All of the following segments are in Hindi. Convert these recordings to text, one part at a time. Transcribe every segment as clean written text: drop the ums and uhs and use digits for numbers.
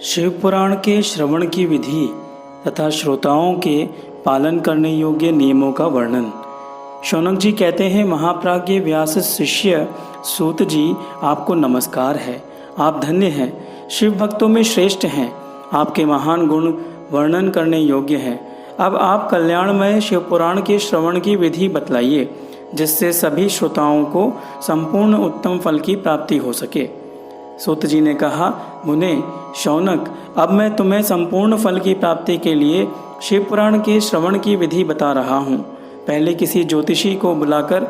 शिव पुराण के श्रवण की विधि तथा श्रोताओं के पालन करने योग्य नियमों का वर्णन। शौनक जी कहते हैं, महाप्राज्ञ व्यास शिष्य सूत जी, आपको नमस्कार है। आप धन्य हैं, शिव भक्तों में श्रेष्ठ हैं। आपके महान गुण वर्णन करने योग्य हैं। अब आप कल्याणमय शिव पुराण के श्रवण की विधि बतलाइए, जिससे सभी श्रोताओं को संपूर्ण उत्तम फल की प्राप्ति हो सके। सूत जी ने कहा, मुने शौनक, अब मैं तुम्हें संपूर्ण फल की प्राप्ति के लिए शिव पुराण के श्रवण की विधि बता रहा हूँ। पहले किसी ज्योतिषी को बुलाकर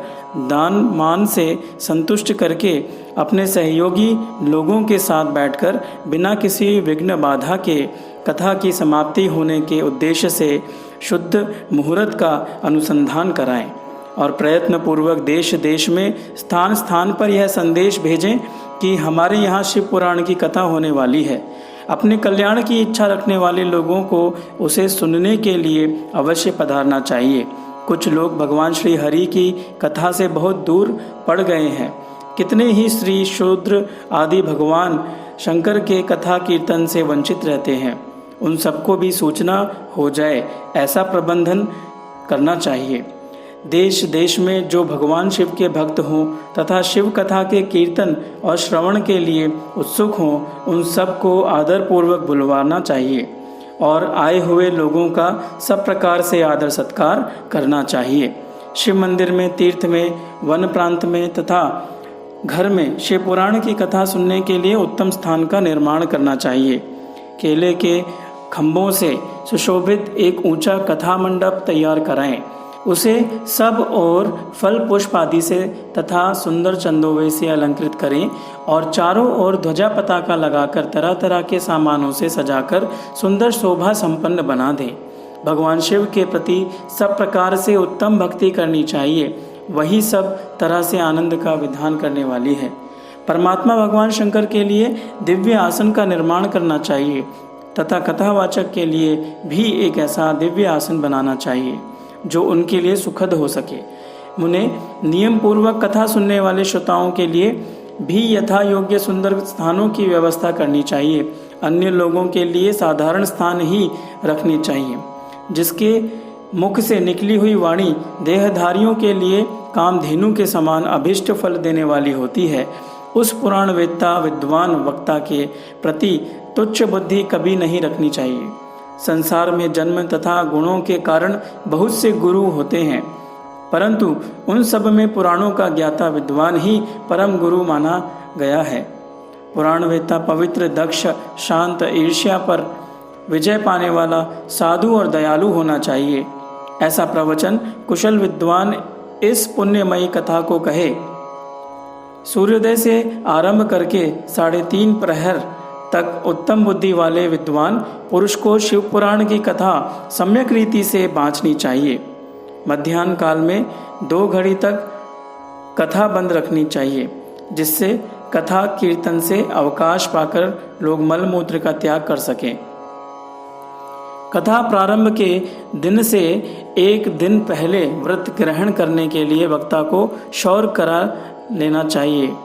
दान मान से संतुष्ट करके अपने सहयोगी लोगों के साथ बैठकर बिना किसी विघ्न बाधा के कथा की समाप्ति होने के उद्देश्य से शुद्ध मुहूर्त का अनुसंधान कराएं और प्रयत्न पूर्वक देश देश में स्थान स्थान पर यह संदेश भेजें कि हमारे यहाँ शिव पुराण की कथा होने वाली है। अपने कल्याण की इच्छा रखने वाले लोगों को उसे सुनने के लिए अवश्य पधारना चाहिए। कुछ लोग भगवान श्री हरि की कथा से बहुत दूर पड़ गए हैं। कितने ही स्त्री शूद्र आदि भगवान शंकर के कथा कीर्तन से वंचित रहते हैं। उन सबको भी सूचना हो जाए, ऐसा प्रबंधन करना चाहिए। देश देश में जो भगवान शिव के भक्त हों तथा शिव कथा के कीर्तन और श्रवण के लिए उत्सुक हों, उन सबको आदरपूर्वक बुलवाना चाहिए और आए हुए लोगों का सब प्रकार से आदर सत्कार करना चाहिए। शिव मंदिर में, तीर्थ में, वन प्रांत में तथा घर में शिव पुराण की कथा सुनने के लिए उत्तम स्थान का निर्माण करना चाहिए। केले के खंभों से सुशोभित एक ऊंचा कथा मंडप तैयार कराएं। उसे सब और फल पुष्प आदि से तथा सुंदर चंदोवे से अलंकृत करें और चारों ओर ध्वजा पताका लगाकर तरह तरह के सामानों से सजाकर सुंदर शोभा संपन्न बना दें। भगवान शिव के प्रति सब प्रकार से उत्तम भक्ति करनी चाहिए। वही सब तरह से आनंद का विधान करने वाली है। परमात्मा भगवान शंकर के लिए दिव्य आसन का निर्माण करना चाहिए तथा कथावाचक के लिए भी एक ऐसा दिव्य आसन बनाना चाहिए जो उनके लिए सुखद हो सके। मुने, नियम पूर्वक कथा सुनने वाले श्रोताओं के लिए भी यथा योग्य सुंदर स्थानों की व्यवस्था करनी चाहिए। अन्य लोगों के लिए साधारण स्थान ही रखने चाहिए। जिसके मुख से निकली हुई वाणी देहधारियों के लिए कामधेनु के समान अभिष्ट फल देने वाली होती है, उस पुराण वेत्ता विद्वान वक्ता के प्रति तुच्छ बुद्धि कभी नहीं रखनी चाहिए। संसार में जन्म तथा गुणों के कारण बहुत से गुरु होते हैं, परंतु उन सब में पुराणों का ज्ञाता विद्वान ही परम गुरु माना गया है। पुराण वेत्ता पवित्र, दक्ष, शांत, ईर्ष्या पर विजय पाने वाला, साधु और दयालु होना चाहिए। ऐसा प्रवचन कुशल विद्वान इस पुण्यमयी कथा को कहे। सूर्योदय से आरंभ करके 3.5 प्रहर तक उत्तम बुद्धि वाले विद्वान पुरुष को शिव पुराण की कथा सम्यक रीति से बाँचनी चाहिए। मध्याह्न काल में 2 घड़ी तक कथा बंद रखनी चाहिए, जिससे कथा कीर्तन से अवकाश पाकर लोग मल मूत्र का त्याग कर सकें। कथा प्रारंभ के दिन से 1 दिन पहले व्रत ग्रहण करने के लिए वक्ता को शौर करा लेना चाहिए।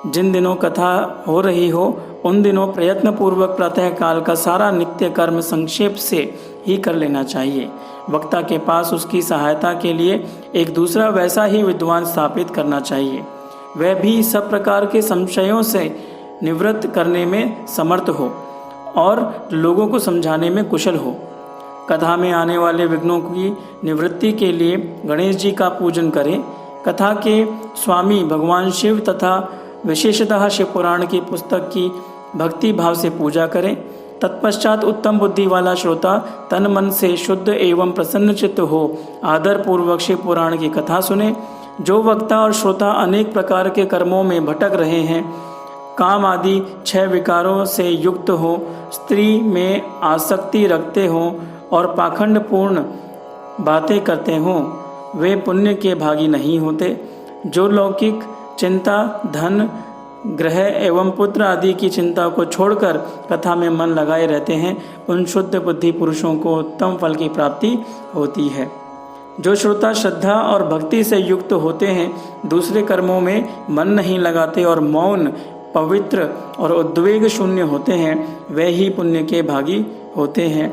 जिन दिनों कथा हो रही हो उन दिनों प्रयत्न पूर्वक प्रातः काल का सारा नित्य कर्म संक्षेप से ही कर लेना चाहिए। वक्ता के पास उसकी सहायता के लिए एक दूसरा वैसा ही विद्वान स्थापित करना चाहिए। वह भी सब प्रकार के संशयों से निवृत्त करने में समर्थ हो और लोगों को समझाने में कुशल हो। कथा में आने वाले विघ्नों की निवृत्ति के लिए गणेश जी का पूजन करें। कथा के स्वामी भगवान शिव तथा विशेषतः शिव पुराण की पुस्तक की भक्ति भाव से पूजा करें। तत्पश्चात उत्तम बुद्धि वाला श्रोता तन मन से शुद्ध एवं प्रसन्नचित्त हो आदर पूर्वक शिव पुराण की कथा सुने। जो वक्ता और श्रोता अनेक प्रकार के कर्मों में भटक रहे हैं, काम आदि 6 विकारों से युक्त हो, स्त्री में आसक्ति रखते हों और पाखंडपूर्ण बातें करते हों, वे पुण्य के भागी नहीं होते। जो लौकिक चिंता, धन, ग्रह एवं पुत्र आदि की चिंता को छोड़कर कथा में मन लगाए रहते हैं, उन शुद्ध बुद्धि पुरुषों को उत्तम फल की प्राप्ति होती है। जो श्रोता श्रद्धा और भक्ति से युक्त होते हैं, दूसरे कर्मों में मन नहीं लगाते और मौन पवित्र और उद्वेग शून्य होते हैं वे ही पुण्य के भागी होते हैं।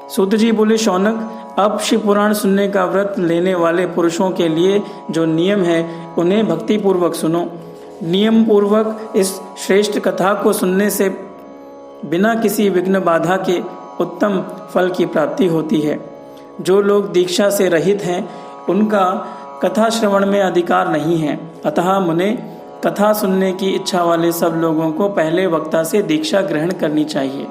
सूत जी बोले, शौनक, अब शिव पुराण सुनने का व्रत लेने वाले पुरुषों के लिए जो नियम है उन्हें भक्ति पूर्वक सुनो। नियम पूर्वक इस श्रेष्ठ कथा को सुनने से बिना किसी विघ्न बाधा के उत्तम फल की प्राप्ति होती है। जो लोग दीक्षा से रहित हैं उनका कथा श्रवण में अधिकार नहीं है। अतः मुने, कथा सुनने की इच्छा वाले सब लोगों को पहले वक्ता से दीक्षा ग्रहण करनी चाहिए।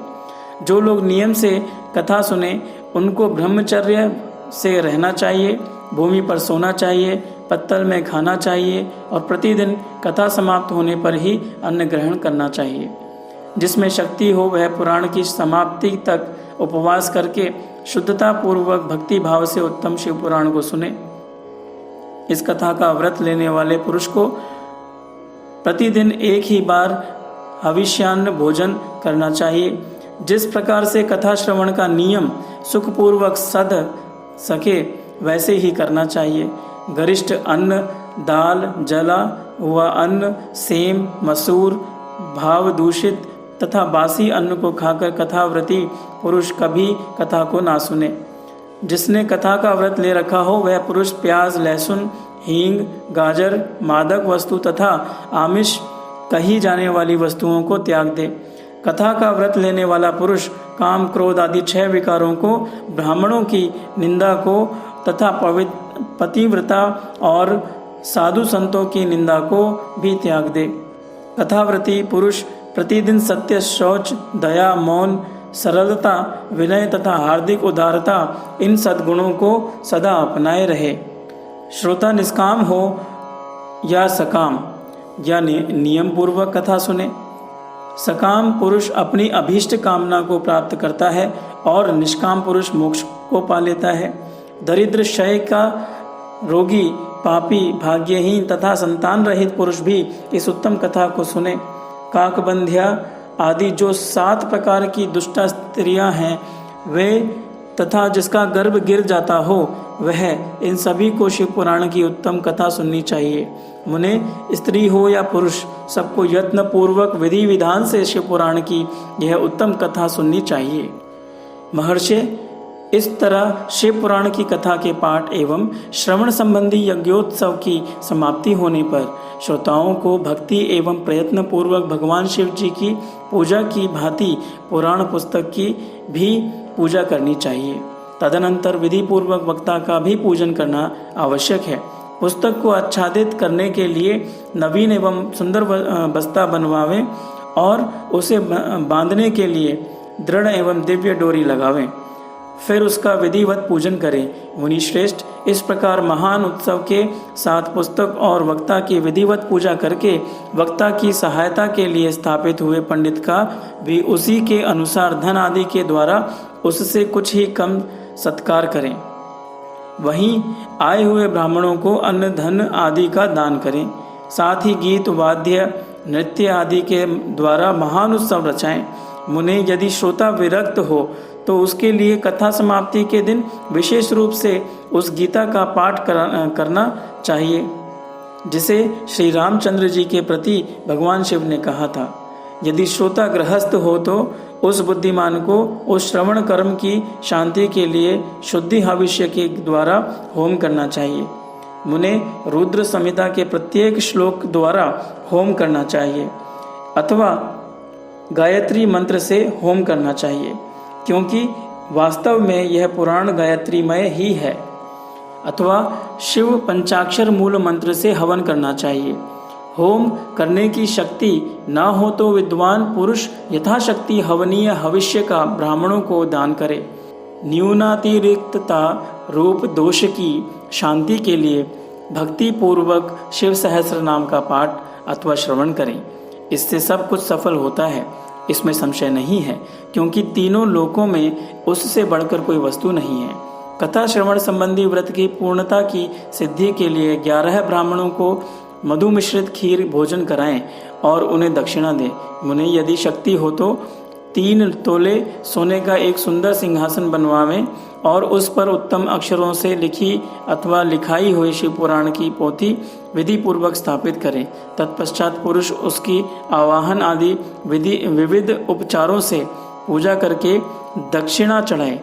जो लोग नियम से कथा सुने उनको ब्रह्मचर्य से रहना चाहिए, भूमि पर सोना चाहिए, पत्तल में खाना चाहिए और प्रतिदिन कथा समाप्त होने पर ही अन्न ग्रहण करना चाहिए। जिसमें शक्ति हो वह पुराण की समाप्ति तक उपवास करके शुद्धता पूर्वक भक्ति भाव से उत्तम शिव पुराण को सुने। इस कथा का व्रत लेने वाले पुरुष को प्रतिदिन एक ही बार हविष्यान्न भोजन करना चाहिए। जिस प्रकार से कथा श्रवण का नियम सुखपूर्वक सध सके वैसे ही करना चाहिए। गरिष्ठ अन्न, दाल, जला हुआ अन्न, सेम, मसूर, भाव दूषित तथा बासी अन्न को खाकर कथाव्रती पुरुष कभी कथा को ना सुने। जिसने कथा का व्रत ले रखा हो वह पुरुष प्याज, लहसुन, हींग, गाजर, मादक वस्तु तथा आमिष कही जाने वाली वस्तुओं को त्याग दे। कथा का व्रत लेने वाला पुरुष काम, क्रोध आदि 6 विकारों को, ब्राह्मणों की निंदा को तथा पतिव्रता और साधु संतों की निंदा को भी त्याग दे। कथाव्रती पुरुष प्रतिदिन सत्य, शौच, दया, मौन, सरलता, विनय तथा हार्दिक उदारता इन सद्गुणों को सदा अपनाए रहे। श्रोता निष्काम हो या सकाम या नियम पूर्वक कथा सुने। सकाम पुरुष अपनी अभीष्ट कामना को प्राप्त करता है और निष्काम पुरुष मोक्ष को पा लेता है। दरिद्र, क्षय का रोगी, पापी, भाग्यहीन तथा संतान रहित पुरुष भी इस उत्तम कथा को सुने। काकबंध्या आदि जो 7 प्रकार की दुष्टा स्त्रियां हैं वे तथा जिसका गर्भ गिर जाता हो वह, इन सभी को शिव पुराण की उत्तम कथा सुननी चाहिए। मुने, स्त्री हो या पुरुष, सबको यत्न पूर्वक विधि विधान से शिव पुराण की यह उत्तम कथा सुननी चाहिए। महर्षि, इस तरह शिव पुराण की कथा के पाठ एवं श्रवण संबंधी यज्ञोत्सव की समाप्ति होने पर श्रोताओं को भक्ति एवं प्रयत्न पूर्वक भगवान शिव जी की पूजा की भांति पुराण पुस्तक की भी पूजा करनी चाहिए। तदनंतर विधि पूर्वक वक्ता का भी पूजन करना आवश्यक है। पुस्तक को आच्छादित करने के लिए नवीन एवं सुंदर बस्ता बनवावें और उसे बांधने के लिए दृढ़ एवं दिव्य डोरी लगावें, फिर उसका विधिवत पूजन करें। मुनि श्रेष्ठ, इस प्रकार महान उत्सव के साथ पुस्तक और वक्ता की विधिवत पूजा करके वक्ता की सहायता के लिए स्थापित हुए पंडित का भी उसी के अनुसार धन आदि के द्वारा उससे कुछ ही कम सत्कार करें। वहीं आए हुए ब्राह्मणों को अन्न, धन आदि का दान करें। साथ ही गीत, वाद्य, नृत्य आदि के द्वारा महान उत्सव रचाएं। मुने, यदि श्रोता विरक्त हो तो उसके लिए कथा समाप्ति के दिन विशेष रूप से उस गीता का पाठ करना चाहिए जिसे श्री रामचंद्र जी के प्रति भगवान शिव ने कहा था। यदि श्रोता गृहस्थ हो तो उस बुद्धिमान को उस श्रवण कर्म की शांति के लिए शुद्धि हविष्य के द्वारा होम करना चाहिए। मुने, रुद्र संहिता के प्रत्येक श्लोक द्वारा होम करना चाहिए अथवा गायत्री मंत्र से होम करना चाहिए, क्योंकि वास्तव में यह पुराण गायत्रीमय ही है। अथवा शिव पंचाक्षर मूल मंत्र से हवन करना चाहिए। होम करने की शक्ति न हो तो विद्वान पुरुष यथाशक्ति हवनीय हविष्य का ब्राह्मणों को दान करे। न्यूनातिरिक्तता रूप दोष की शांति के लिए भक्ति पूर्वक शिव सहस्र नाम का पाठ अथवा श्रवण करें। इससे सब कुछ सफल होता है, इसमें संशय नहीं है, क्योंकि तीनों लोकों में उससे बढ़कर कोई वस्तु नहीं है। कथा श्रवण संबंधी व्रत की पूर्णता की सिद्धि के लिए 11 ब्राह्मणों को मधु मिश्रित खीर भोजन कराएं और उन्हें दक्षिणा दें। मुने, यदि शक्ति हो तो 3 तोले सोने का एक सुंदर सिंहासन बनवावें और उस पर उत्तम अक्षरों से लिखी अथवा लिखाई हुई शिव पुराण की पोथी विधि पूर्वक स्थापित करें। तत्पश्चात पुरुष उसकी आवाहन आदि विविध उपचारों से पूजा करके दक्षिणा चढ़ाए।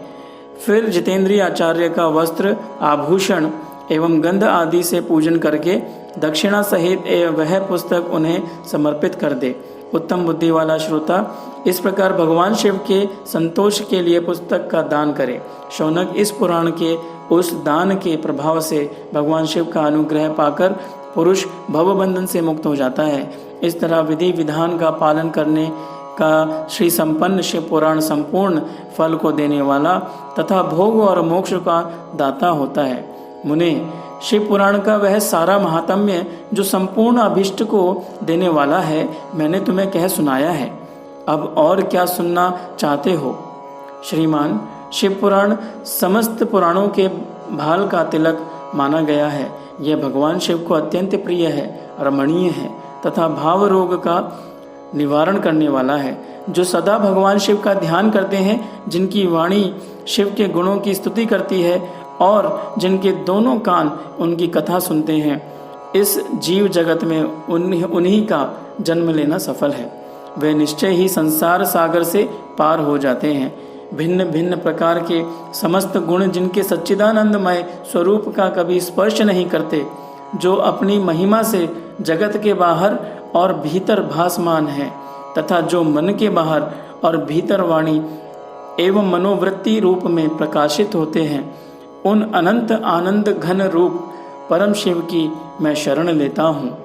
फिर जितेंद्रीय आचार्य का वस्त्र, आभूषण एवं गंध आदि से पूजन करके दक्षिणा सहित वह पुस्तक उन्हें समर्पित कर दे। उत्तम बुद्धि वाला श्रोता इस प्रकार भगवान शिव के संतोष के लिए पुस्तक का दान करे। शौनक इस पुराण के उस दान के प्रभाव से भगवान शिव का अनुग्रह पाकर पुरुष भवबंधन से मुक्त हो जाता है। इस तरह विधि विधान का पालन करने का श्री संपन्न शिव पुराण संपूर्ण फल को देने वाला तथा भोग और मोक्ष का दाता होता है। मुने, शिव पुराण का वह सारा महात्म्य जो संपूर्ण अभिष्ट को देने वाला है मैंने तुम्हें कह सुनाया है। अब और क्या सुनना चाहते हो? श्रीमान, शिव पुराण समस्त पुराणों के भाल का तिलक माना गया है। यह भगवान शिव को अत्यंत प्रिय है, रमणीय है तथा भाव रोग का निवारण करने वाला है। जो सदा भगवान शिव का ध्यान करते हैं, जिनकी वाणी शिव के गुणों की स्तुति करती है और जिनके दोनों कान उनकी कथा सुनते हैं, इस जीव जगत में उन्हीं का जन्म लेना सफल है। वे निश्चय ही संसार सागर से पार हो जाते हैं। भिन्न भिन्न प्रकार के समस्त गुण जिनके सच्चिदानंदमय स्वरूप का कभी स्पर्श नहीं करते, जो अपनी महिमा से जगत के बाहर और भीतर भासमान है तथा जो मन के बाहर और भीतर वाणी एवं मनोवृत्ति रूप में प्रकाशित होते हैं, उन अनंत आनंद घन रूप परम शिव की मैं शरण लेता हूँ।